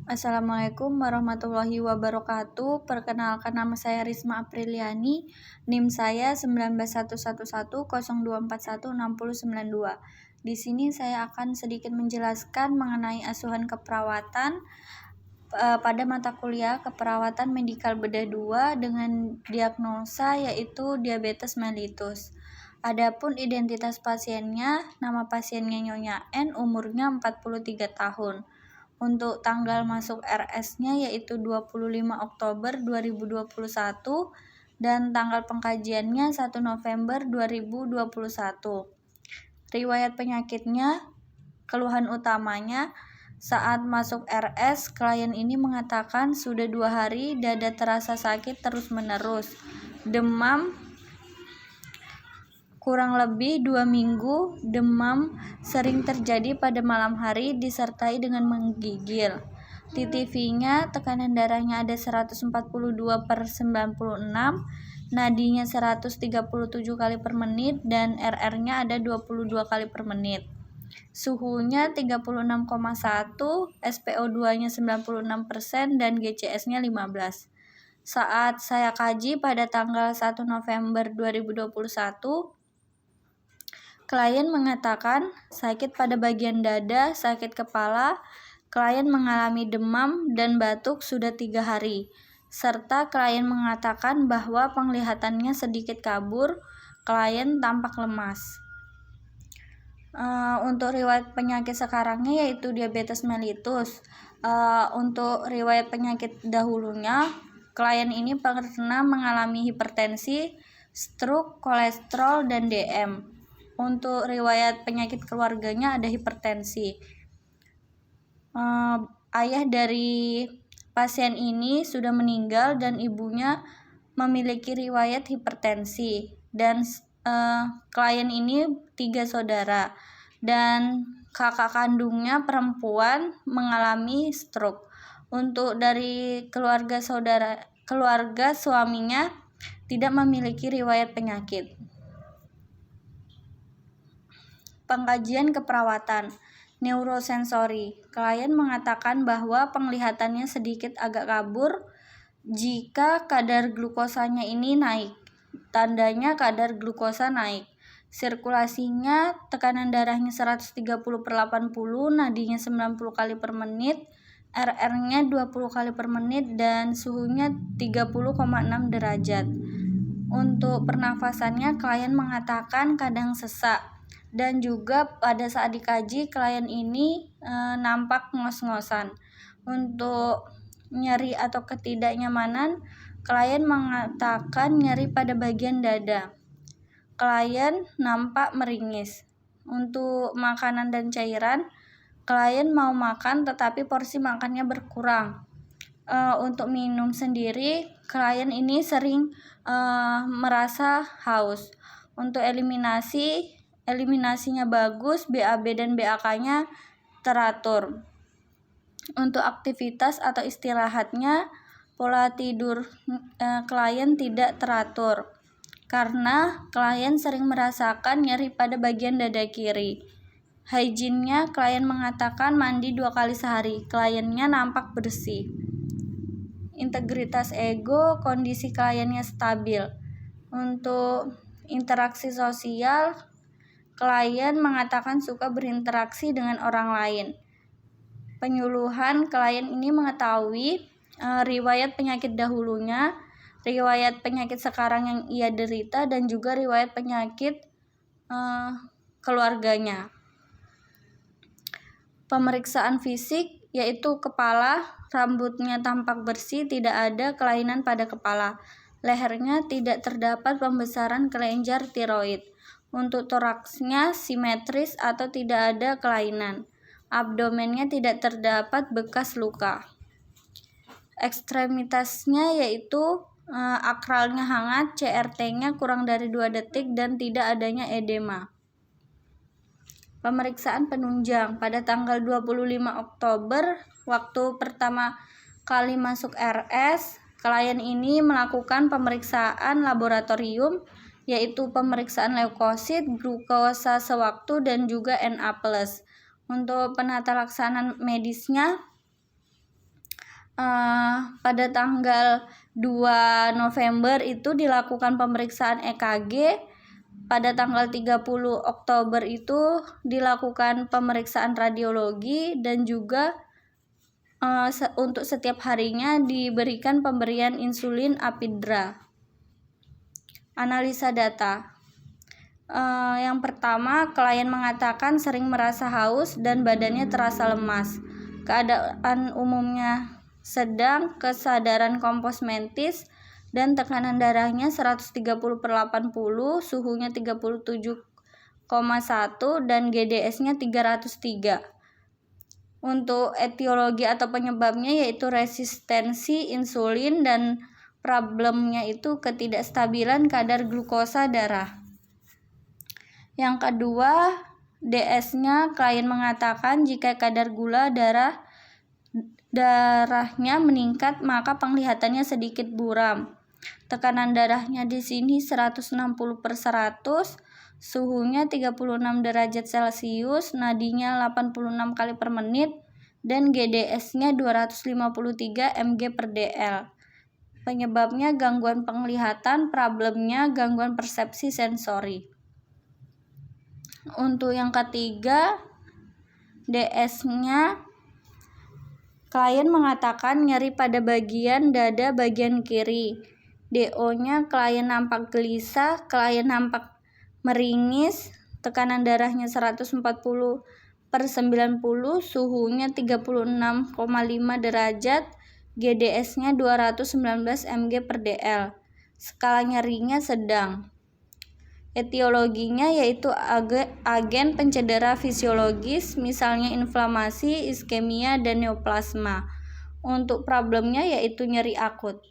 Assalamualaikum warahmatullahi wabarakatuh. Perkenalkan, nama saya Risma Apriliani. NIM saya 1911102416092. Di sini saya akan sedikit menjelaskan mengenai asuhan keperawatan pada mata kuliah keperawatan medikal bedah 2 dengan diagnosa yaitu diabetes mellitus. Adapun identitas pasiennya, nama pasiennya Nyonya N, umurnya 43 tahun. Untuk tanggal masuk RS-nya yaitu 25 Oktober 2021 dan tanggal pengkajiannya 1 November 2021. Riwayat penyakitnya, keluhan utamanya saat masuk RS, klien ini mengatakan sudah 2 hari dada terasa sakit terus-menerus, demam kurang lebih 2 minggu, demam sering terjadi pada malam hari disertai dengan menggigil. TTV-nya, tekanan darahnya ada 142/96, nadinya 137 kali per menit, dan RR-nya ada 22 kali per menit. Suhunya 36,1, SpO2-nya 96%, dan GCS-nya 15. Saat saya kaji pada tanggal 1 November 2021, klien mengatakan sakit pada bagian dada, sakit kepala, klien mengalami demam dan batuk sudah 3 hari, serta klien mengatakan bahwa penglihatannya sedikit kabur, klien tampak lemas. Untuk riwayat penyakit sekarangnya yaitu diabetes mellitus. Untuk riwayat penyakit dahulunya, klien ini pernah mengalami hipertensi, stroke, kolesterol, dan DM. Untuk riwayat penyakit keluarganya ada hipertensi. Ayah dari pasien ini sudah meninggal dan ibunya memiliki riwayat hipertensi, dan klien ini 3 saudara, dan kakak kandungnya perempuan mengalami stroke. Untuk dari keluarga suaminya tidak memiliki riwayat penyakit. Pengkajian keperawatan neurosensori. Klien mengatakan bahwa penglihatannya sedikit agak kabur jika kadar glukosanya ini naik. Tandanya kadar glukosa naik. Sirkulasinya, tekanan darahnya 130/80, nadinya 90 kali per menit, RR-nya 20 kali per menit, dan suhunya 30,6 derajat. Untuk pernafasannya, klien mengatakan kadang sesak, dan juga pada saat dikaji klien ini nampak ngos-ngosan. Untuk nyeri atau ketidaknyamanan, klien mengatakan nyeri pada bagian dada. Klien nampak meringis. Untuk makanan dan cairan, klien mau makan tetapi porsi makannya berkurang. Untuk minum sendiri, klien ini sering merasa haus. Untuk eliminasinya bagus, BAB dan BAK-nya teratur. Untuk aktivitas atau istirahatnya, pola tidur klien tidak teratur karena klien sering merasakan nyeri pada bagian dada kiri. Hygiene-nya, klien mengatakan mandi 2 kali sehari. Kliennya nampak bersih. Integritas ego, kondisi kliennya stabil. Untuk interaksi sosial, klien mengatakan suka berinteraksi dengan orang lain. Penyuluhan, klien ini mengetahui riwayat penyakit dahulunya, riwayat penyakit sekarang yang ia derita, dan juga riwayat penyakit keluarganya. Pemeriksaan fisik yaitu kepala, rambutnya tampak bersih, tidak ada kelainan pada kepala. Lehernya tidak terdapat pembesaran kelenjar tiroid. Untuk toraksnya simetris atau tidak ada kelainan. Abdomennya tidak terdapat bekas luka. Ekstremitasnya yaitu akralnya hangat, CRT-nya kurang dari 2 detik, dan tidak adanya edema. Pemeriksaan penunjang pada tanggal 25 Oktober, waktu pertama kali masuk RS, klien ini melakukan pemeriksaan laboratorium yaitu pemeriksaan leukosit, glukosa sewaktu, dan juga Na+. Untuk penata laksanaan medisnya, pada tanggal 2 November itu dilakukan pemeriksaan EKG. Pada tanggal 30 Oktober itu dilakukan pemeriksaan radiologi dan juga untuk setiap harinya diberikan pemberian insulin Apidra. Analisa data. Yang pertama, klien mengatakan sering merasa haus dan badannya terasa lemas. Keadaan umumnya sedang, kesadaran komposmentis, dan tekanan darahnya 130/80, suhunya 37,1 dan GDS-nya 303. Untuk etiologi atau penyebabnya yaitu resistensi insulin dan problemnya itu ketidakstabilan kadar glukosa darah. Yang kedua, DS-nya klien mengatakan jika kadar gula darahnya meningkat maka penglihatannya sedikit buram. Tekanan darahnya di sini 160/100, suhunya 36 derajat Celcius, nadinya 86 kali per menit, dan GDS-nya 253 mg/dl. Penyebabnya gangguan penglihatan, problemnya gangguan persepsi sensori. Untuk yang ketiga, DS-nya klien mengatakan nyeri pada bagian dada bagian kiri. DO-nya klien nampak gelisah, klien nampak meringis, tekanan darahnya 140/90, suhunya 36,5 derajat, GDS-nya 219 mg/dl. Skala nyerinya sedang. Etiologinya yaitu agen pencedera fisiologis, misalnya inflamasi, iskemia, dan neoplasma. Untuk problemnya yaitu nyeri akut.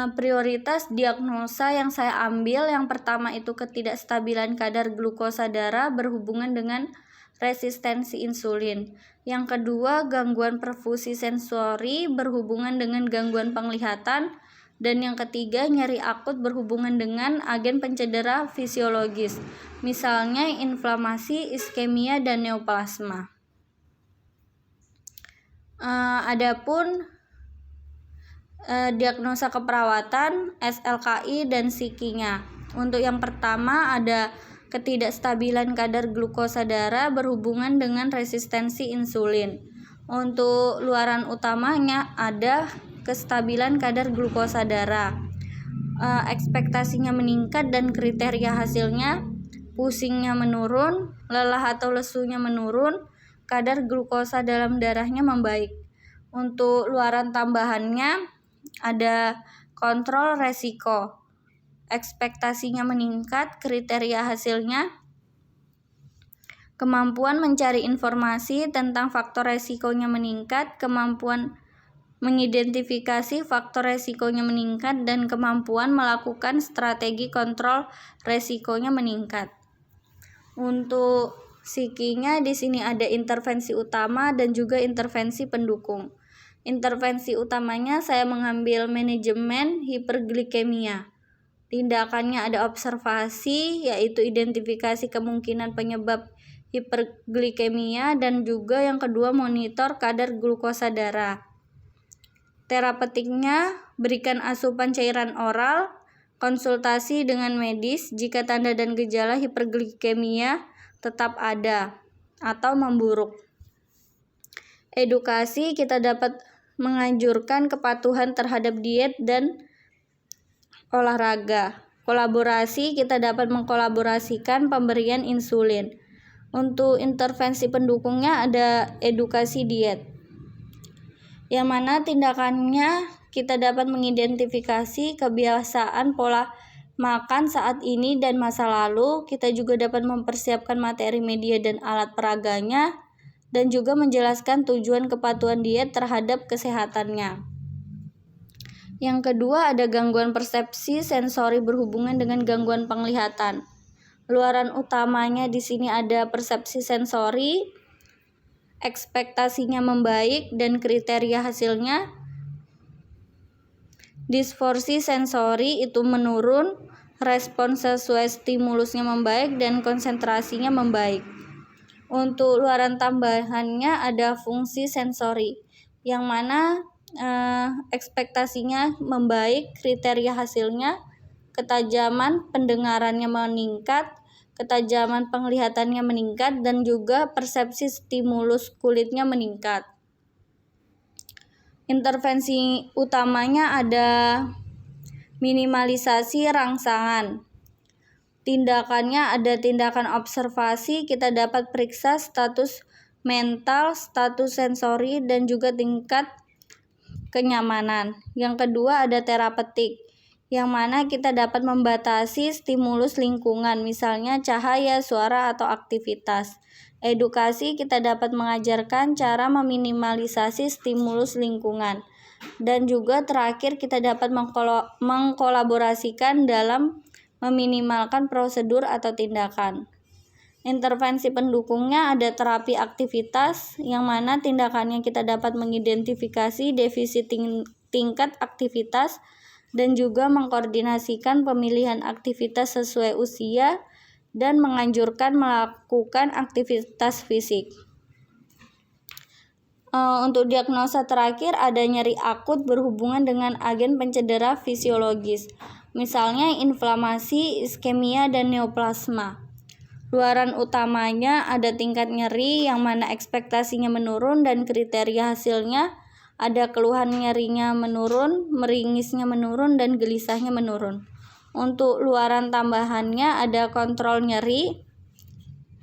Prioritas diagnosa yang saya ambil, yang pertama itu ketidakstabilan kadar glukosa darah berhubungan dengan resistensi insulin. Yang kedua, gangguan perfusi sensori berhubungan dengan gangguan penglihatan. Dan yang ketiga, nyeri akut berhubungan dengan agen pencedera fisiologis, misalnya inflamasi, iskemia, dan neoplasma. Adapun diagnosa keperawatan, SLKI, dan psikinya. Untuk yang pertama ada ketidakstabilan kadar glukosa darah berhubungan dengan resistensi insulin. Untuk luaran utamanya ada kestabilan kadar glukosa darah. Ekspektasinya meningkat dan kriteria hasilnya pusingnya menurun, lelah atau lesunya menurun, kadar glukosa dalam darahnya membaik. Untuk luaran tambahannya ada kontrol resiko. Ekspektasinya meningkat, kriteria hasilnya kemampuan mencari informasi tentang faktor resikonya meningkat, kemampuan mengidentifikasi faktor resikonya meningkat, dan kemampuan melakukan strategi kontrol resikonya meningkat. Untuk psikinya di sini ada intervensi utama dan juga intervensi pendukung. Intervensi utamanya saya mengambil manajemen hiperglikemia. Tindakannya ada observasi, yaitu identifikasi kemungkinan penyebab hiperglikemia, dan juga yang kedua monitor kadar glukosa darah. Terapeutiknya berikan asupan cairan oral, konsultasi dengan medis jika tanda dan gejala hiperglikemia tetap ada atau memburuk. Edukasi, kita dapat menganjurkan kepatuhan terhadap diet dan olahraga. Kolaborasi, kita dapat mengkolaborasikan pemberian insulin. Untuk intervensi pendukungnya ada edukasi diet, yang mana tindakannya kita dapat mengidentifikasi kebiasaan pola makan saat ini dan masa lalu. Kita juga dapat mempersiapkan materi media dan alat peraganya, dan juga menjelaskan tujuan kepatuhan diet terhadap kesehatannya. Yang kedua ada gangguan persepsi sensori berhubungan dengan gangguan penglihatan. Luaran utamanya di sini ada persepsi sensori, ekspektasinya membaik dan kriteria hasilnya disforsi sensori itu menurun, respons sesuai stimulusnya membaik, dan konsentrasinya membaik. Untuk luaran tambahannya ada fungsi sensori, yang mana ekspektasinya membaik, kriteria hasilnya, ketajaman pendengarannya meningkat, ketajaman penglihatannya meningkat, dan juga persepsi stimulus kulitnya meningkat. Intervensi utamanya ada minimalisasi rangsangan. Tindakannya ada tindakan observasi, kita dapat periksa status mental, status sensori, dan juga tingkat kenyamanan. Yang kedua ada terapeutik, yang mana kita dapat membatasi stimulus lingkungan, misalnya cahaya, suara, atau aktivitas. Edukasi, kita dapat mengajarkan cara meminimalisasi stimulus lingkungan. Dan juga terakhir kita dapat mengkolaborasikan dalam meminimalkan prosedur atau tindakan. Intervensi pendukungnya ada terapi aktivitas, yang mana tindakannya kita dapat mengidentifikasi defisit tingkat aktivitas dan juga mengkoordinasikan pemilihan aktivitas sesuai usia dan menganjurkan melakukan aktivitas fisik. Untuk diagnosa terakhir ada nyeri akut berhubungan dengan agen pencedera fisiologis, misalnya inflamasi, iskemia, dan neoplasma. Luaran utamanya ada tingkat nyeri, yang mana ekspektasinya menurun dan kriteria hasilnya ada keluhan nyerinya menurun, meringisnya menurun, dan gelisahnya menurun. Untuk luaran tambahannya ada kontrol nyeri,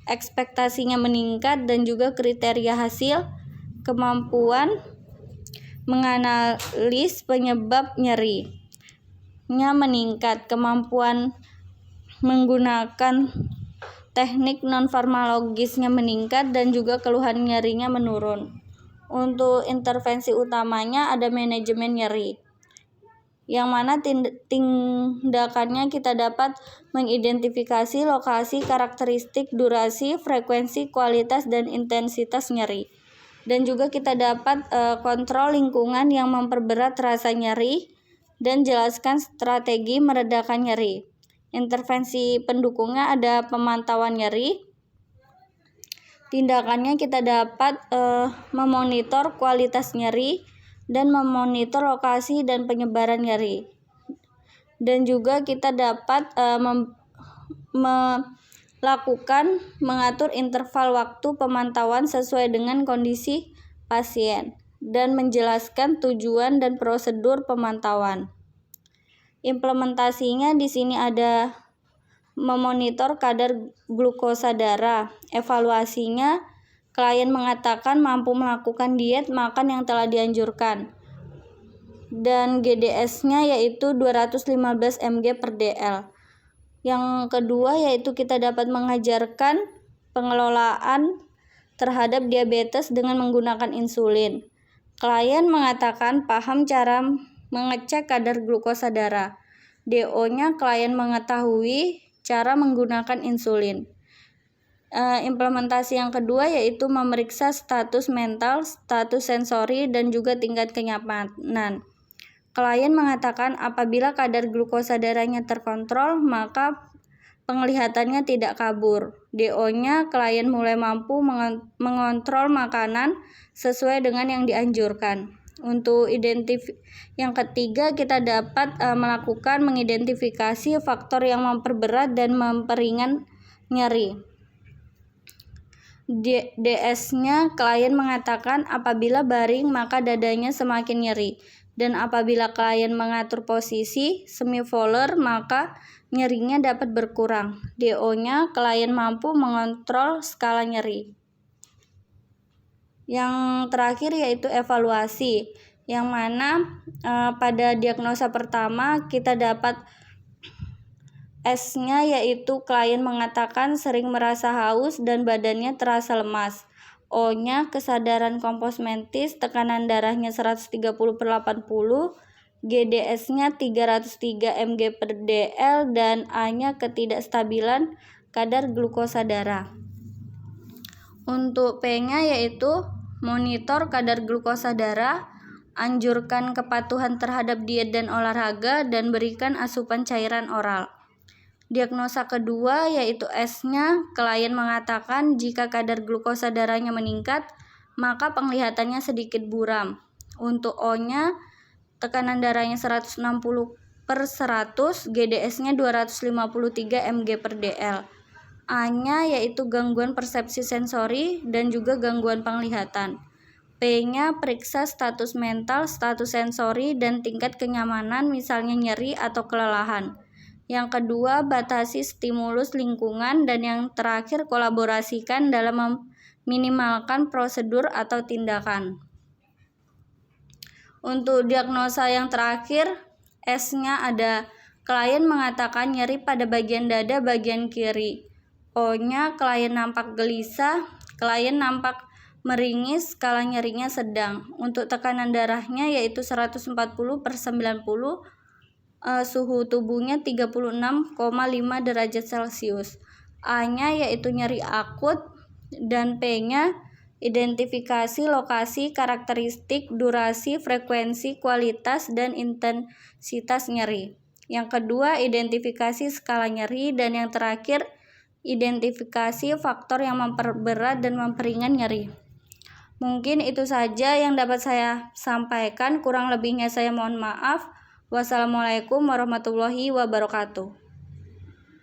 ekspektasinya meningkat, dan juga kriteria hasil, kemampuan menganalisis penyebab nyerinya meningkat, kemampuan menggunakan teknik non-farmakologisnya meningkat, dan juga keluhan nyerinya menurun. Untuk intervensi utamanya ada manajemen nyeri, yang mana tindakannya kita dapat mengidentifikasi lokasi, karakteristik, durasi, frekuensi, kualitas, dan intensitas nyeri. Dan juga kita dapat kontrol lingkungan yang memperberat rasa nyeri dan jelaskan strategi meredakan nyeri. Intervensi pendukungnya ada pemantauan nyeri. Tindakannya kita dapat memonitor kualitas nyeri dan memonitor lokasi dan penyebaran nyeri. Dan juga kita dapat mengatur interval waktu pemantauan sesuai dengan kondisi pasien dan menjelaskan tujuan dan prosedur pemantauan. Implementasinya di sini ada memonitor kadar glukosa darah. Evaluasinya, klien mengatakan mampu melakukan diet makan yang telah dianjurkan. Dan GDS-nya yaitu 215 mg per dl. Yang kedua yaitu kita dapat mengajarkan pengelolaan terhadap diabetes dengan menggunakan insulin. Klien mengatakan paham cara mengecek kadar glukosa darah. DO-nya klien mengetahui cara menggunakan insulin. Implementasi yang kedua yaitu memeriksa status mental, status sensori, dan juga tingkat kenyamanan. Klien mengatakan apabila kadar glukosa darahnya terkontrol, maka penglihatannya tidak kabur. DO-nya klien mulai mampu mengontrol makanan sesuai dengan yang dianjurkan. Untuk yang ketiga, kita dapat mengidentifikasi faktor yang memperberat dan memperingan nyeri. DS-nya klien mengatakan apabila baring maka dadanya semakin nyeri, dan apabila klien mengatur posisi semivolar maka nyerinya dapat berkurang. DO-nya klien mampu mengontrol skala nyeri. Yang terakhir yaitu evaluasi, yang mana pada diagnosa pertama kita dapat S-nya yaitu klien mengatakan sering merasa haus dan badannya terasa lemas. O-nya kesadaran komposmentis, tekanan darahnya 130/80, GDS-nya 303 mg per dl, dan A-nya ketidakstabilan kadar glukosa darah. Untuk P-nya yaitu monitor kadar glukosa darah, anjurkan kepatuhan terhadap diet dan olahraga, dan berikan asupan cairan oral. Diagnosa kedua yaitu S-nya, klien mengatakan jika kadar glukosa darahnya meningkat, maka penglihatannya sedikit buram. Untuk O-nya, tekanan darahnya 160/100, GDS-nya 253 mg/dl. A-nya yaitu gangguan persepsi sensori dan juga gangguan penglihatan. P-nya periksa status mental, status sensori, dan tingkat kenyamanan, misalnya nyeri atau kelelahan. Yang kedua, batasi stimulus lingkungan, dan yang terakhir, kolaborasikan dalam meminimalkan prosedur atau tindakan. Untuk diagnosa yang terakhir, S-nya ada klien mengatakan nyeri pada bagian dada bagian kiri. O-nya klien nampak gelisah, klien nampak meringis, skala nyerinya sedang. Untuk tekanan darahnya yaitu 140/90, suhu tubuhnya 36,5 derajat Celcius. A-nya yaitu nyeri akut, dan P-nya identifikasi lokasi, karakteristik, durasi, frekuensi, kualitas, dan intensitas nyeri. Yang kedua, identifikasi skala nyeri, dan yang terakhir, identifikasi faktor yang memperberat dan memperingan nyeri. Mungkin itu saja yang dapat saya sampaikan, kurang lebihnya saya mohon maaf. Wassalamualaikum warahmatullahi wabarakatuh.